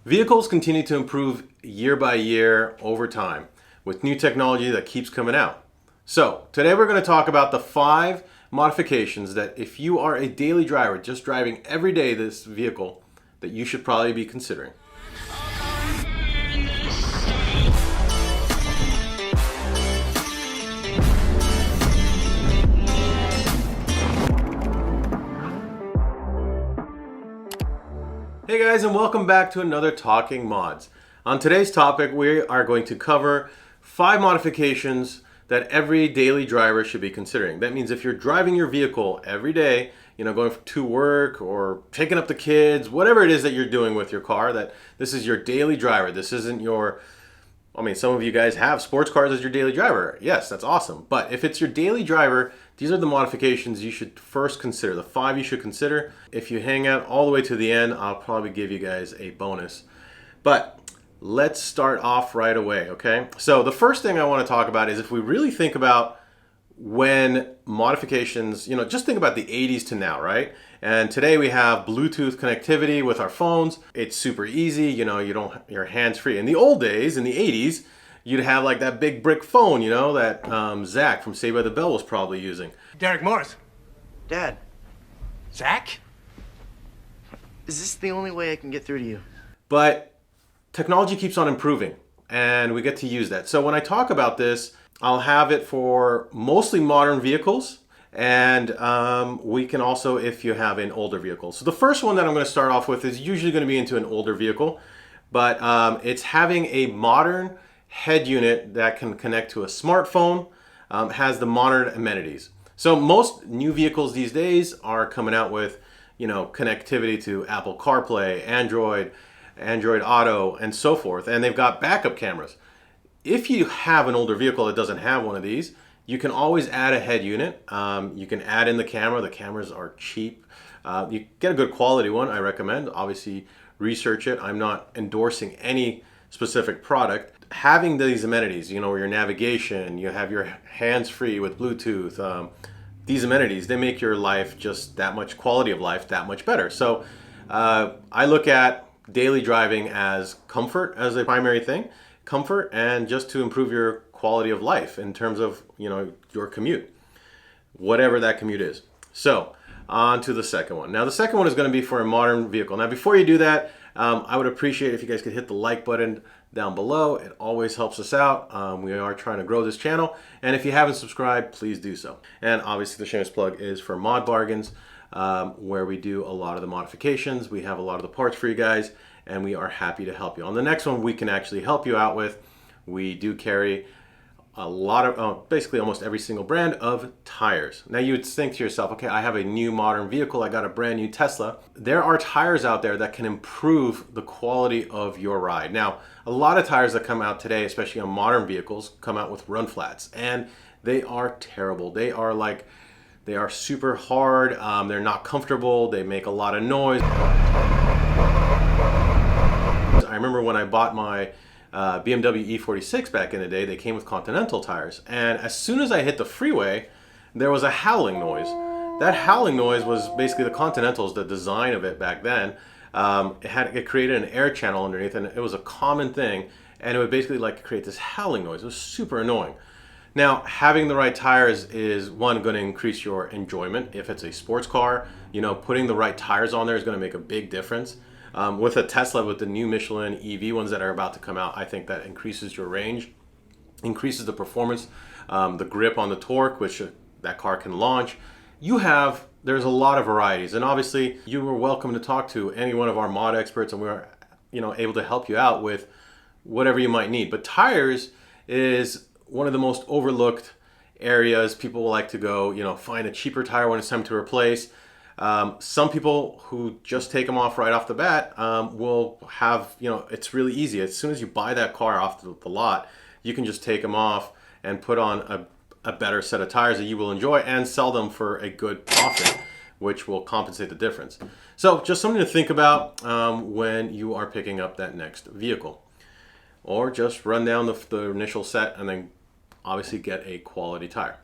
Vehicles continue to improve year by year over time with new technology that keeps coming out. So today we're going to talk about the 5 modifications that if you are a daily driver just driving every day this vehicle that you should probably be considering. Hey guys, and welcome back to another Talking Mods. On today's topic, we are going to cover 5 modifications that every daily driver should be considering. That means if you're driving your vehicle every day, going to work or picking up the kids, whatever it is that you're doing with your car, that this is your daily driver. This isn't your, some of you guys have sports cars as your daily driver. Yes, that's awesome. But if it's your daily driver, these are the modifications you should first consider, the 5 you should consider. If you hang out all the way to the end, I'll probably give you guys a bonus. But let's start off right away, okay? So the first thing I want to talk about is if we really think about when modifications, just think about the 80s to now, right? And today we have Bluetooth connectivity with our phones. It's super easy, you're hands-free. In the old days, in the 80s, you'd have like that big brick phone, that Zach from Saved by the Bell was probably using. Derek Morris. Dad, Zach? is this the only way I can get through to you? But technology keeps on improving and we get to use that. So when I talk about this, I'll have it for mostly modern vehicles, and we can also if you have an older vehicle. So the first one that I'm going to start off with is usually going to be into an older vehicle, but it's having a modern head unit that can connect to a smartphone, has the modern amenities. So most new vehicles these days are coming out with, connectivity to Apple CarPlay, Android Auto, and so forth, and they've got backup cameras. If you have an older vehicle that doesn't have one of these, you can always add a head unit. You can add in the camera. The cameras are cheap. You get a good quality one, I recommend. Obviously, research it. I'm not endorsing any specific product. Having these amenities, your navigation, you have your hands-free with Bluetooth. These amenities, they make your life just that much quality of life, that much better. So I look at daily driving as comfort as a primary thing. Comfort and just to improve your quality of life in terms of your commute, whatever that commute is. So on to the second one. Now the second one is going to be for a modern vehicle. Now before you do that, I would appreciate if you guys could hit the like button down below. It always helps us out. We are trying to grow this channel, and if you haven't subscribed, please do so. And obviously the shameless plug is for Mod Bargains, where we do a lot of the modifications. We have a lot of the parts for you guys, and we are happy to help you. On the next one, we can actually help you out with. We do carry a lot of, basically almost every single brand of tires. Now you would think to yourself, okay, I have a new modern vehicle. I got a brand new Tesla. There are tires out there that can improve the quality of your ride. Now, a lot of tires that come out today, especially on modern vehicles, come out with run flats, and they are terrible. They are super hard. They're not comfortable. They make a lot of noise. I remember when I bought my BMW E46 back in the day, they came with Continental tires. And as soon as I hit the freeway, there was a howling noise. That howling noise was basically the Continentals, the design of it back then. It created an air channel underneath, and it was a common thing. And it would basically create this howling noise. It was super annoying. Now, having the right tires is, one, going to increase your enjoyment. If it's a sports car, putting the right tires on there is going to make a big difference. With a Tesla, with the new Michelin EV ones that are about to come out, I think that increases your range, increases the performance, the grip on the torque, which that car can launch. There's a lot of varieties, and obviously you are welcome to talk to any one of our mod experts, and we're able to help you out with whatever you might need. But tires is one of the most overlooked areas. People like to go, find a cheaper tire when it's time to replace. Some people who just take them off right off the bat will have, it's really easy. As soon as you buy that car off the lot, you can just take them off and put on a better set of tires that you will enjoy and sell them for a good profit, which will compensate the difference. So just something to think about when you are picking up that next vehicle. Or just run down the initial set and then obviously get a quality tire.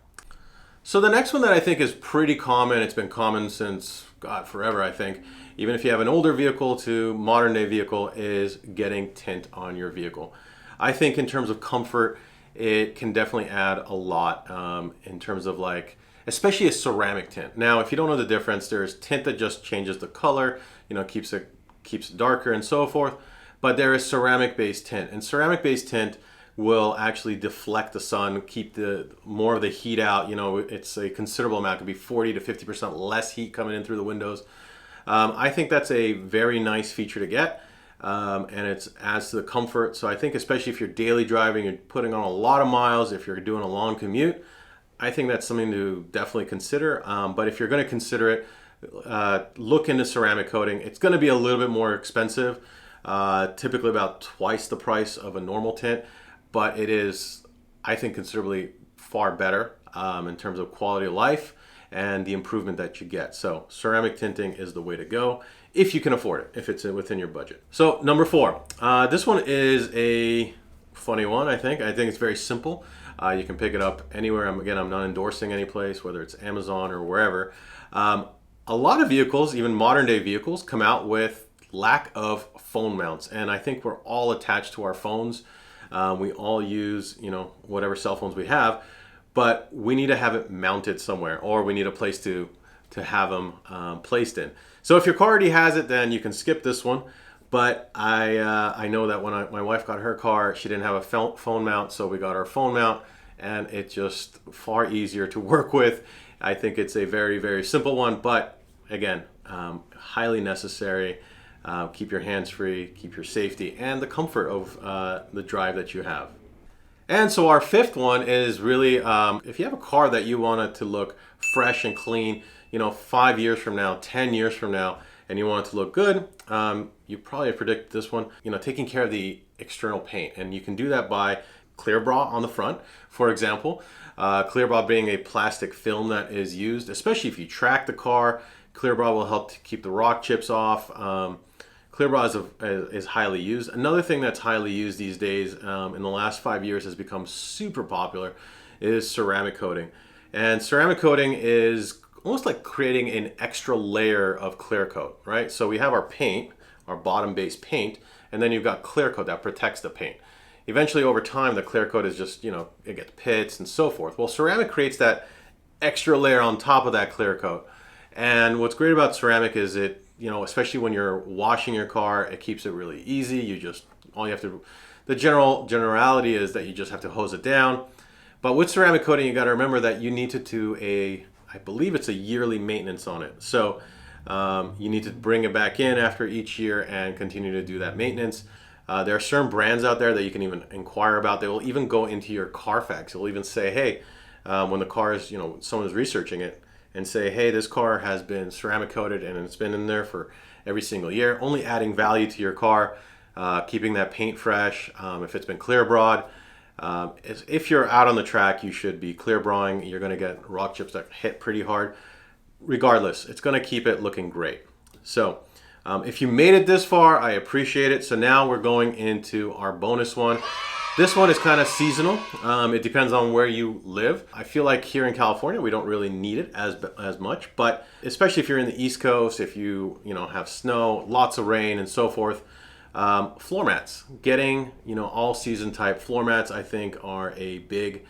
So the next one that I think is pretty common, it's been common since, God, forever, I think, even if you have an older vehicle to modern day vehicle, is getting tint on your vehicle. I think in terms of comfort, it can definitely add a lot in terms of like, especially a ceramic tint. Now, if you don't know the difference, there's tint that just changes the color, keeps it darker and so forth. But there is ceramic based tint, and ceramic based tint will actually deflect the sun, keep more of the heat out. It's a considerable amount. It could be 40 to 50% less heat coming in through the windows. I think that's a very nice feature to get, and it adds to the comfort. So I think especially if you're daily driving, you're putting on a lot of miles, if you're doing a long commute, I think that's something to definitely consider. But if you're going to consider it, look into ceramic coating. It's going to be a little bit more expensive, typically about twice the price of a normal tint, but it is, I think, considerably far better in terms of quality of life and the improvement that you get. So ceramic tinting is the way to go if you can afford it, if it's within your budget. So number 4, this one is a funny one, I think. I think it's very simple. You can pick it up anywhere. I'm not endorsing any place, whether it's Amazon or wherever. A lot of vehicles, even modern day vehicles, come out with lack of phone mounts. And I think we're all attached to our phones. We all use, whatever cell phones we have, but we need to have it mounted somewhere, or we need a place to have them placed in. So if your car already has it, then you can skip this one. But I know that when my wife got her car, she didn't have a phone mount, so we got our phone mount, and it's just far easier to work with. I think it's a very, very simple one, but again, highly necessary. Keep your hands free, keep your safety, and the comfort of the drive that you have. And so our 5th one is really, if you have a car that you want it to look fresh and clean, 5 years from now, 10 years from now, and you want it to look good, you probably predict this one, taking care of the external paint. And you can do that by clear bra on the front, for example. Clear bra being a plastic film that is used, especially if you track the car. Clear bra will help to keep the rock chips off. Clear bra is highly used. Another thing that's highly used these days, in the last 5 years, has become super popular, is ceramic coating. And ceramic coating is almost like creating an extra layer of clear coat, right? So we have our paint, our bottom base paint, and then you've got clear coat that protects the paint. Eventually, over time, the clear coat is just, it gets pits and so forth. Well, ceramic creates that extra layer on top of that clear coat. And what's great about ceramic is it, especially when you're washing your car, it keeps it really easy. The generality is that you just have to hose it down. But with ceramic coating, you got to remember that you need to do I believe it's a yearly maintenance on it. So you need to bring it back in after each year and continue to do that maintenance. There are certain brands out there that you can even inquire about. They will even go into your Carfax. They'll even say, hey, when the car is, someone is researching it, and say, hey, this car has been ceramic coated and it's been in there for every single year, only adding value to your car, keeping that paint fresh. If it's been clear bra'd, if you're out on the track, you should be clear brawing. You're going to get rock chips that hit pretty hard. Regardless, it's going to keep it looking great. So if you made it this far, I appreciate it. So now we're going into our bonus one. This one is kind of seasonal. It depends on where you live. I feel like here in California, we don't really need it as much, but especially if you're in the East Coast, if you have snow, lots of rain and so forth, floor mats, getting all season type floor mats, I think are a big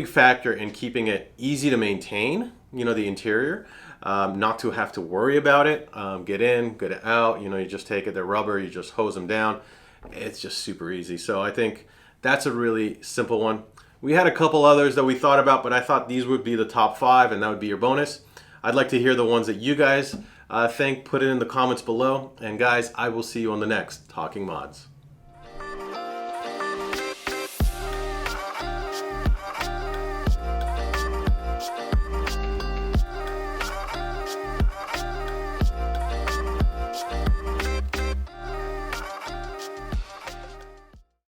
factor in keeping it easy to maintain, the interior, not to have to worry about it, get in, get out, you just take it, they're rubber, you just hose them down. It's just super easy. So I think that's a really simple one. We had a couple others that we thought about, but I thought these would be the top 5 and that would be your bonus. I'd like to hear the ones that you guys think. Put it in the comments below. And guys, I will see you on the next Talking Mods.